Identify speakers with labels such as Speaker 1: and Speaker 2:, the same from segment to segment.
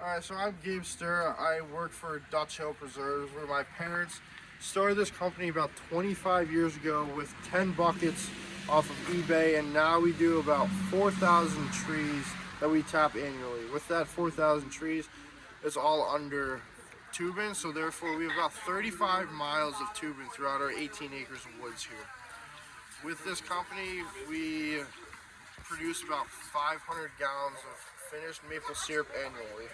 Speaker 1: Alright, so I'm Gabe Stirr. I work for Dutch Hill Preserves, where my parents started this company about 25 years ago with 10 buckets off of eBay, and now we do about 4,000 trees that we tap annually. With that 4,000 trees, it's all under tubing, so therefore we have about 35 miles of tubing throughout our 18 acres of woods here. With this company, we produce about 500 gallons of finished maple syrup annually.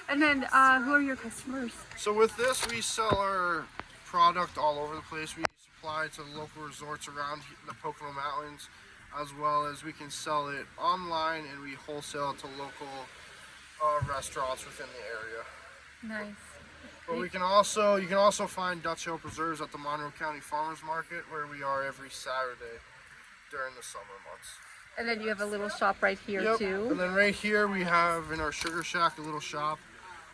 Speaker 2: And then, who are your customers?
Speaker 1: So with this, we sell our product all over the place. We supply to local resorts around the Pocono Mountains, as well as we can sell it online, and we wholesale it to local restaurants within the area.
Speaker 2: Nice.
Speaker 1: But you can also find Dutch Hill Preserves at the Monroe County Farmers Market, where we are every Saturday during the summer months.
Speaker 2: And then you have a little shop right here
Speaker 1: Yep.
Speaker 2: too.
Speaker 1: And then right here we have in our sugar shack a little shop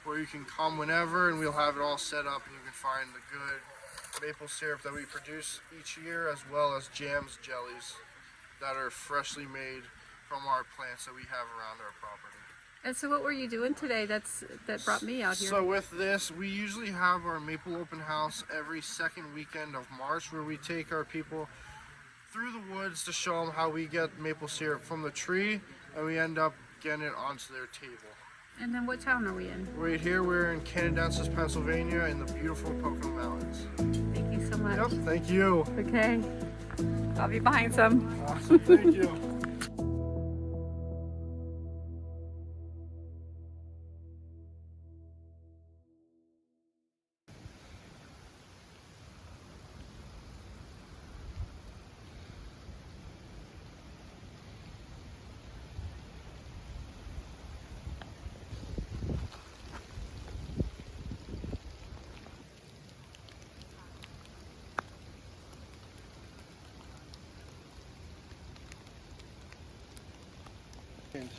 Speaker 1: where you can come whenever, and we'll have it all set up, and you can find the good maple syrup that we produce each year, as well as jams, jellies that are freshly made from our plants that we have around our property.
Speaker 2: And so what were you doing today that brought me out here?
Speaker 1: So with this, we usually have our maple open house every second weekend of March, where we take our people through the woods to show them how we get maple syrup from the tree, and we end up getting it onto their table.
Speaker 2: And then what town are we in?
Speaker 1: Right here, we're in Canadensis, Pennsylvania, in the beautiful Pocono Mountains.
Speaker 2: Thank you so much.
Speaker 1: Yep, thank you.
Speaker 2: Okay. I'll be buying some.
Speaker 1: Awesome, thank you.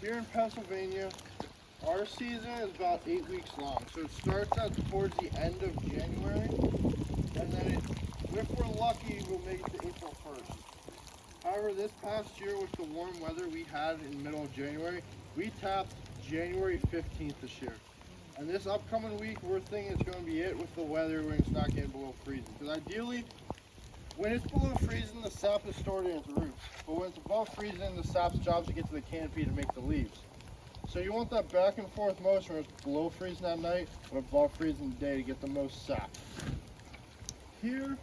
Speaker 1: Here in Pennsylvania, our season is about 8 weeks long. So it starts towards the end of January, and then if we're lucky, we'll make it to April 1st. However, this past year with the warm weather we had in the middle of January, we tapped January 15th this year. And this upcoming week, we're thinking it's going to be it with the weather when it's not getting below freezing. Because ideally, when it's below freezing, the sap is stored in its roots. But when it's above freezing, the sap's job is to get to the canopy to make the leaves. So you want that back and forth motion where it's below freezing at night and above freezing day to get the most sap. Here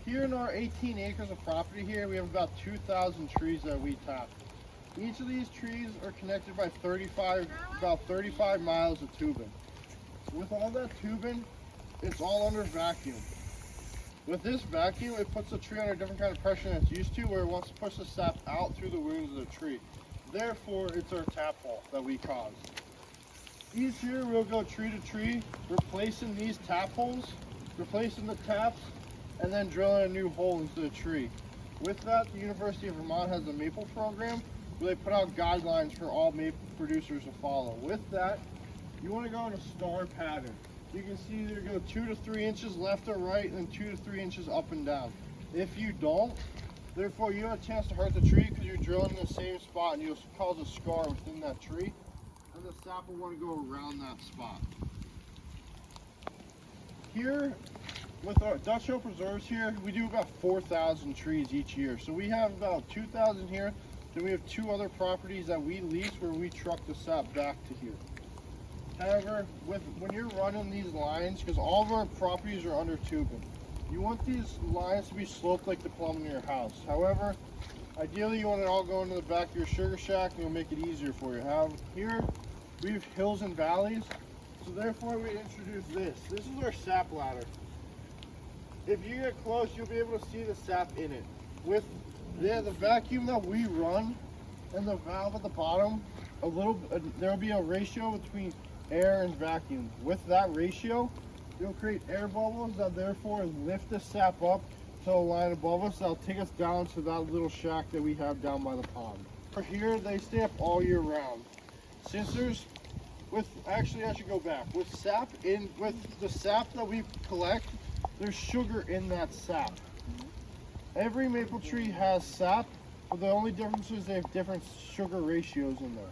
Speaker 1: in our 18 acres of property here, we have about 2,000 trees that we tap. Each of these trees are connected by about 35 miles of tubing. With all that tubing, it's all under vacuum. With this vacuum, it puts the tree under a different kind of pressure than it's used to, where it wants to push the sap out through the wounds of the tree. Therefore, it's our tap hole that we cause. Each year, we'll go tree to tree, replacing these tap holes, replacing the taps, and then drilling a new hole into the tree. With that, the University of Vermont has a maple program where they put out guidelines for all maple producers to follow. With that, you want to go in a star pattern. You can see either go 2 to 3 inches left or right, and then 2 to 3 inches up and down. If you don't, therefore you have a chance to hurt the tree because you're drilling in the same spot, and you'll cause a scar within that tree, and the sap will want to go around that spot. Here, with our Dutch Hill Preserves here, we do about 4,000 trees each year. So we have about 2,000 here, then we have 2 other properties that we lease where we truck the sap back to here. However, when you're running these lines, because all of our properties are under tubing, you want these lines to be sloped like the plumbing in your house. However, ideally you want it all going to the back of your sugar shack, and it'll make it easier for you. Here, we have hills and valleys, so therefore we introduce this. This is our sap ladder. If you get close, you'll be able to see the sap in it. With the vacuum that we run and the valve at the bottom, there'll be a ratio between air and vacuum. With that ratio, it'll create air bubbles that therefore lift the sap up to a line above us that'll take us down to that little shack that we have down by the pond. For here, they stay up all year round. Since actually I should go back. With the sap that we collect, there's sugar in that sap. Every maple tree has sap, but the only difference is they have different sugar ratios in there.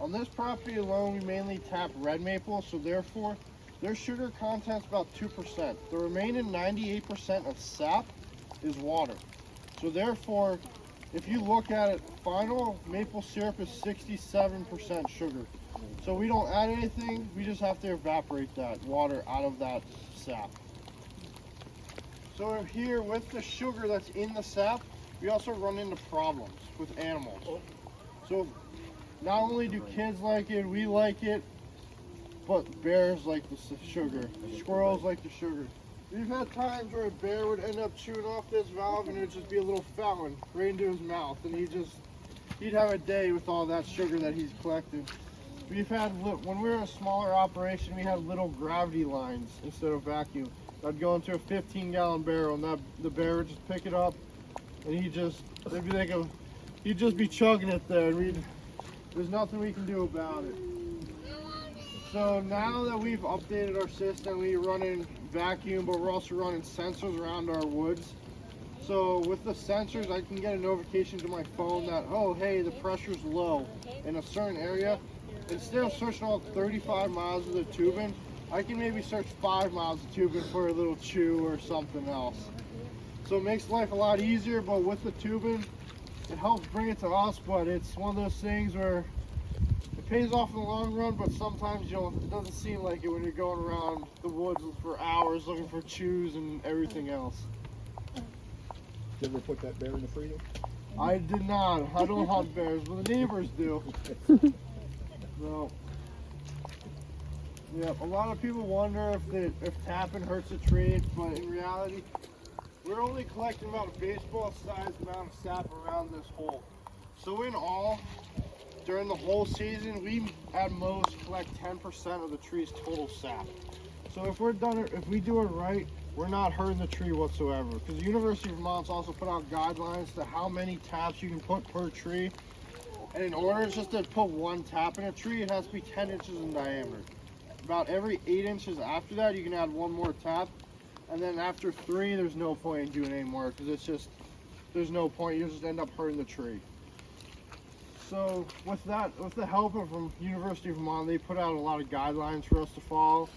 Speaker 1: On this property alone, we mainly tap red maple, so therefore their sugar content's about 2%. The remaining 98% of sap is water. So therefore, if you look at it, final maple syrup is 67% sugar. So we don't add anything, we just have to evaporate that water out of that sap. So here, with the sugar that's in the sap, we also run into problems with animals. So not only do kids like it, we like it, but bears like the sugar, squirrels like the sugar. We've had times where a bear would end up chewing off this valve and it would just be a little fountain right into his mouth, and he'd have a day with all that sugar that he's collecting. We've had, when we were in a smaller operation, we had little gravity lines instead of vacuum. I'd go into a 15-gallon barrel, and the bear would just pick it up, and he'd just be chugging it there, and there's nothing we can do about it. So now that we've updated our system, we run in vacuum, but we're also running sensors around our woods. So with the sensors, I can get a notification to my phone that, oh, hey, the pressure's low in a certain area. Instead of searching all 35 miles of the tubing, I can maybe search 5 miles of tubing for a little chew or something else. So it makes life a lot easier, but with the tubing, it helps bring it to us, but it's one of those things where it pays off in the long run, but sometimes it doesn't seem like it when you're going around the woods for hours looking for chews and everything else.
Speaker 3: Did you ever put that bear in the freezer?
Speaker 1: I did not. I don't hunt bears, but the neighbors do. So, yeah, a lot of people wonder if tapping hurts a tree, but in reality, we're only collecting about a baseball-sized amount of sap around this hole. So in all, during the whole season, we at most collect 10% of the tree's total sap. So if we do it right, we're not hurting the tree whatsoever. Because the University of Vermont's also put out guidelines to how many taps you can put per tree. And in order just to put one tap in a tree, it has to be 10 inches in diameter. About every 8 inches after that, you can add one more tap. And then after 3, there's no point in doing any more, because there's no point. You just end up hurting the tree. So with the help from University of Vermont, they put out a lot of guidelines for us to follow.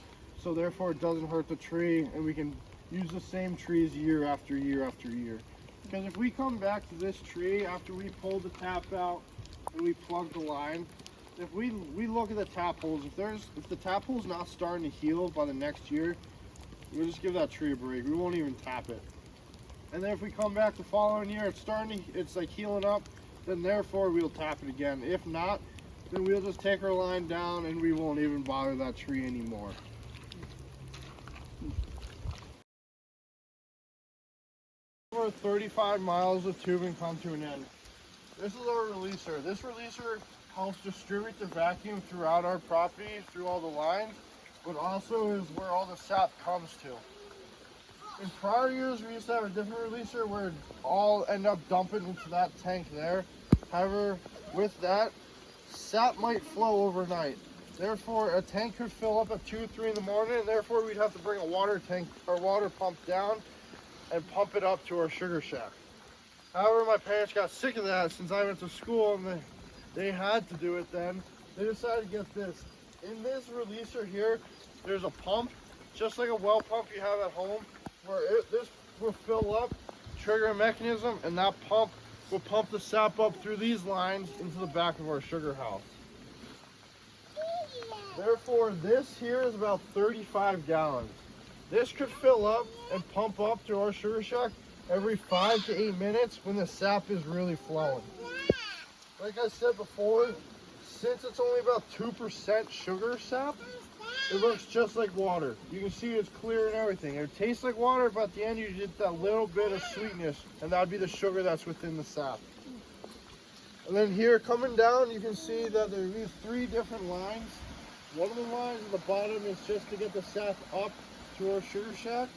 Speaker 1: So therefore, it doesn't hurt the tree, and we can use the same trees year after year after year. Because if we come back to this tree after we pull the tap out and we plug the line, if we look at the tap holes, if the tap hole's not starting to heal by the next year, we'll just give that tree a break. We won't even tap it. And then if we come back the following year, it's like healing up, then therefore we'll tap it again. If not, then we'll just take our line down and we won't even bother that tree anymore. Over 35 miles of tubing come to an end. This is our releaser. This releaser helps distribute the vacuum throughout our property, through all the lines, but also is where all the sap comes to. In prior years, we used to have a different releaser where it all end up dumping into that tank there. However, with that, sap might flow overnight. Therefore, a tank could fill up at 2, 3 in the morning, and therefore we'd have to bring a water pump down and pump it up to our sugar shack. However, my parents got sick of that since I went to school and they had to do it then. They decided to get this. In this releaser here, there's a pump, just like a well pump you have at home, where this will fill up, trigger a mechanism, and that pump will pump the sap up through these lines into the back of our sugar house. Therefore, this here is about 35 gallons. This could fill up and pump up to our sugar shack every 5 to 8 minutes when the sap is really flowing. Like I said before, since it's only about 2% sugar sap, it looks just like water. You can see it's clear and everything. It tastes like water, but at the end you get that little bit of sweetness, and that would be the sugar that's within the sap. And then here coming down, you can see that there are 3 different lines. One of the lines at the bottom is just to get the sap up to our sugar shack.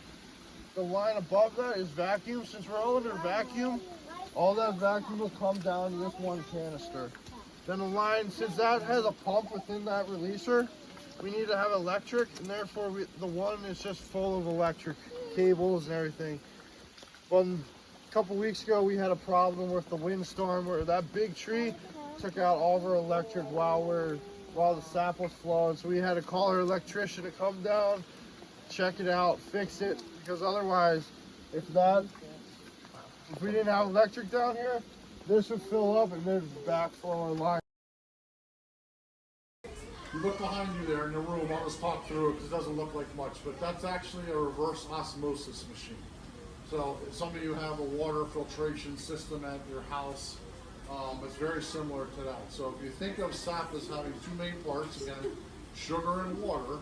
Speaker 1: The line above that is vacuum. Since we're all under vacuum, all that vacuum will come down to this one canister. Then the line, since that has a pump within that releaser, we need to have electric, and therefore the one is just full of electric cables and everything. But a couple weeks ago we had a problem with the windstorm where that big tree took out all of our electric while the sap was flowing. So we had to call our electrician to come down, check it out, fix it, because otherwise, if we didn't have electric down here, this would fill up and then backflow our line.
Speaker 3: You look behind you there in the room, I'll just talk through it because it doesn't look like much, but that's actually a reverse osmosis machine. So if some of you have a water filtration system at your house, it's very similar to that. So if you think of sap as having two main parts, again, sugar and water,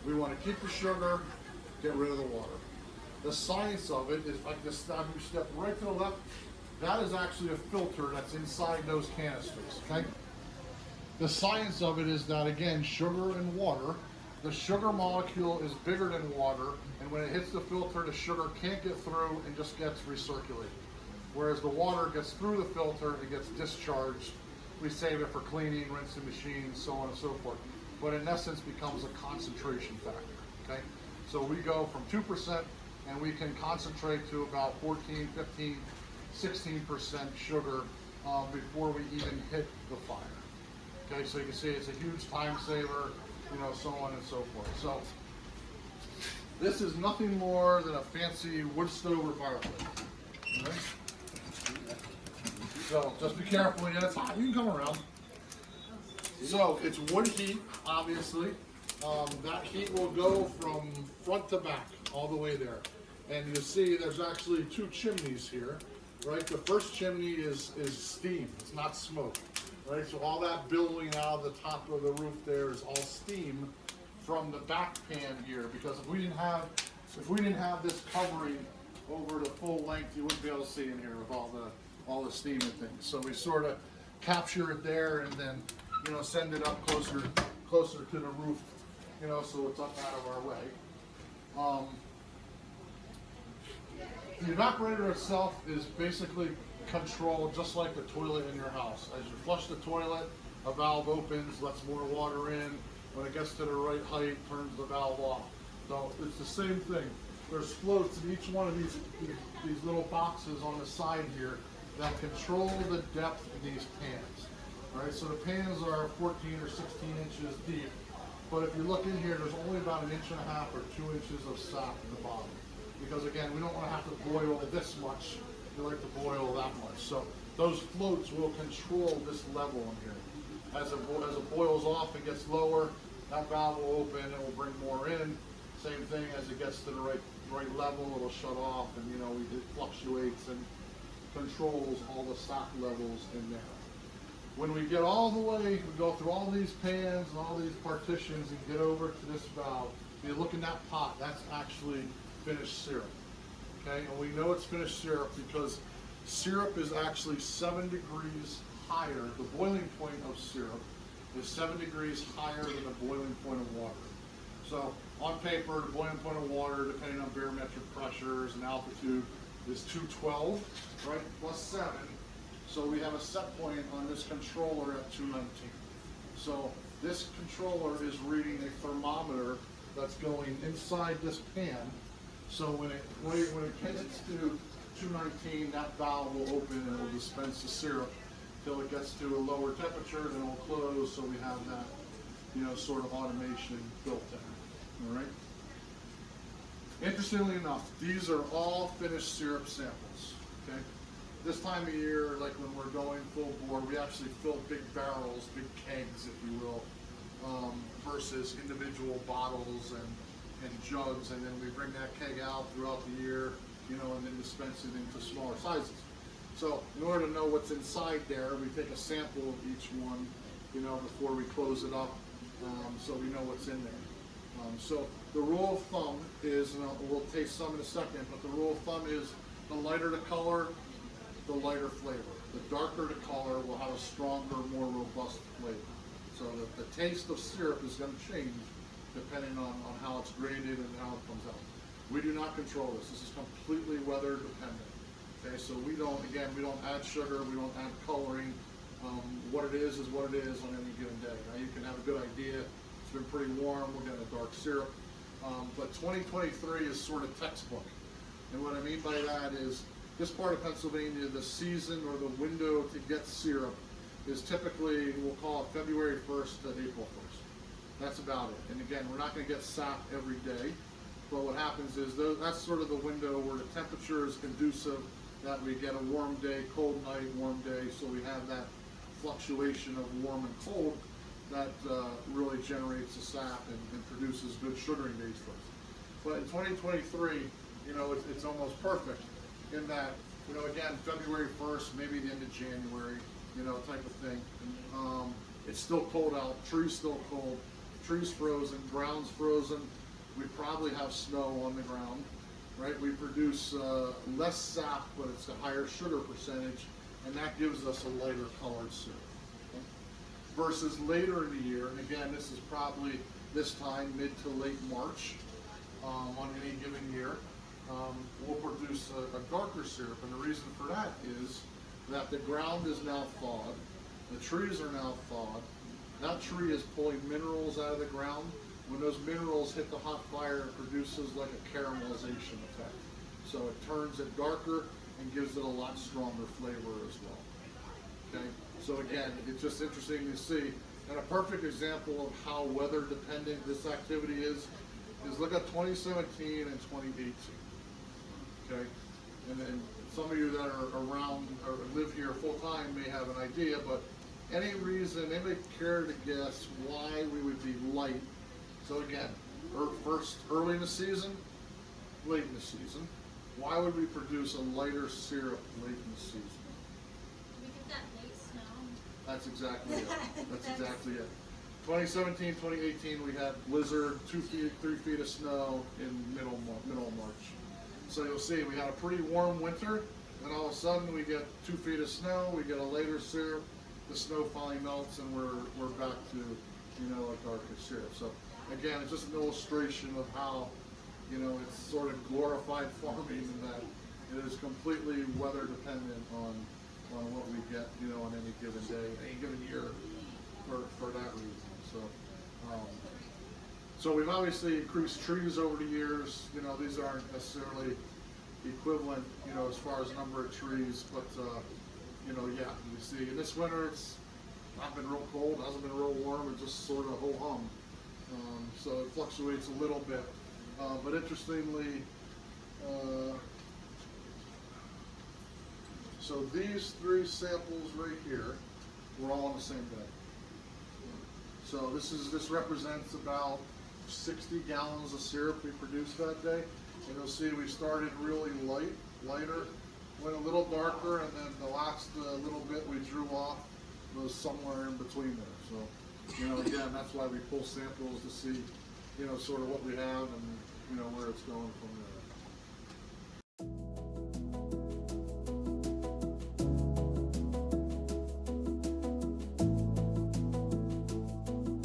Speaker 3: we want to keep the sugar, get rid of the water. The science of it is like this, you step right to the left, that is actually a filter that's inside those canisters, okay? The science of it is that, again, sugar and water, the sugar molecule is bigger than water, and when it hits the filter, the sugar can't get through and just gets recirculated. Whereas the water gets through the filter, it gets discharged. We save it for cleaning, rinsing machines, so on and so forth. But in essence, becomes a concentration factor, okay? So we go from 2%, and we can concentrate to about 14, 15, 16% sugar before we even hit the fire. Okay, so you can see it's a huge time saver, you know, so on and so forth. So this is nothing more than a fancy wood stove or fireplace. All right? So just be careful. Yeah, it's hot. You can come around. So it's wood heat, obviously. That heat will go from front to back all the way there. And you see there's actually two chimneys here, right? The first chimney is steam. It's not smoke. Right, so all that billowing out of the top of the roof there is all steam from the back pan here. Because if we didn't have this covering over the full length, you wouldn't be able to see in here with all the steam and things. So we sort of capture it there and then, you know, send it up closer to the roof, you know, so it's up out of our way. The evaporator itself is basically controlled just like the toilet in your house. As you flush the toilet, a valve opens, lets more water in. When it gets to the right height, turns the valve off. So it's the same thing. There's floats in each one of these little boxes on the side here that control the depth of these pans. All right, so the pans are 14 or 16 inches deep, but if you look in here, there's only about 1.5 inches or 2 inches of sap in the bottom. Because again, we don't want to have to boil this much. We like to boil that much. So those floats will control this level in here. As it boils off and gets lower, that valve will open, it will bring more in. Same thing as it gets to the right level, it'll shut off, and you know, it fluctuates and controls all the sap levels in there. When we get all the way, we go through all these pans and all these partitions and get over to this valve, you look in that pot, that's actually finished syrup. Okay, and we know it's finished syrup because syrup is actually 7 degrees higher. The boiling point of syrup is 7 degrees higher than the boiling point of water. So on paper, the boiling point of water, depending on barometric pressures and altitude, is 212, right, plus 7. So we have a set point on this controller at 219. So this controller is reading a thermometer that's going inside this pan. So when it gets to 219, that valve will open and it will dispense the syrup till it gets to a lower temperature, then it will close. So we have that, you know, sort of automation built in. All right. Interestingly enough, these are all finished syrup samples. Okay. This time of year, like when we're going full bore, we actually fill big barrels, big kegs, if you will, versus individual bottles and jugs, and then we bring that keg out throughout the year, you know, and then dispense it into smaller sizes. So in order to know what's inside there, we take a sample of each one, you know, before we close it up, so we know what's in there. So the rule of thumb is, and we'll taste some in a second, but the rule of thumb is the lighter the color, the lighter flavor. The darker the color will have a stronger, more robust flavor. So the taste of syrup is going to change depending on how it's graded and how it comes out. We do not control this. This is completely weather dependent. Okay, so we don't add sugar, we don't add coloring. What it is what it is on any given day. Now you can have a good idea. It's been pretty warm, we're getting a dark syrup. But 2023 is sort of textbook. And what I mean by that is, this part of Pennsylvania, the season or the window to get syrup is typically, we'll call it February 1st to April 1st. That's about it. And again, we're not going to get sap every day, but what happens is that's sort of the window where the temperature is conducive, that we get a warm day, cold night, warm day, so we have that fluctuation of warm and cold that really generates the sap and produces good sugaring days for us. But in 2023, you know, it's almost perfect in that, you know, again, February 1st, maybe the end of January, you know, type of thing. It's still cold out, trees still cold, trees frozen, ground's frozen. We probably have snow on the ground, right? We produce less sap, but it's a higher sugar percentage, and that gives us a lighter colored syrup. Okay? Versus later in the year, and again, this is probably this time, mid to late March, on any given year, we'll produce a darker syrup, and the reason for that is that the ground is now thawed, the trees are now thawed, that tree is pulling minerals out of the ground. When those minerals hit the hot fire, it produces like a caramelization effect. So it turns it darker and gives it a lot stronger flavor as well. Okay, so again, it's just interesting to see, and a perfect example of how weather dependent this activity is look at 2017 and 2018. Okay, and then some of you that are around or live here full time may have an idea, but any reason, anybody care to guess why we would be light? So again, first early in the season, late in the season. Why would we produce a lighter syrup late in the season?
Speaker 4: We get that late snow.
Speaker 3: That's exactly it. That's exactly it. 2017, 2018, we had blizzard, 2 feet, 3 feet of snow in middle of March. So you'll see we had a pretty warm winter, and all of a sudden we get 2 feet of snow, we get a later syrup, the snow finally melts, and we're back to, you know, a darker syrup. So again, it's just an illustration of how, you know, it's sort of glorified farming in that it is completely weather dependent on what we get, you know, on any given day, any given year for that reason. So we've obviously increased trees over the years. You know, these aren't necessarily equivalent, you know, as far as number of trees, but you know, yeah, you see, in this winter it's not been real cold, hasn't been real warm, it's just sort of ho-hum. So it fluctuates a little bit. But interestingly, so these 3 samples right here were all on the same day. So this represents about 60 gallons of syrup we produced that day. And you'll see we started really lighter, went a little darker, and then the last little bit we drew off was somewhere in between there. So, you know, again, that's why we pull samples to see, you know, sort of what we have and, you know, where it's going from there.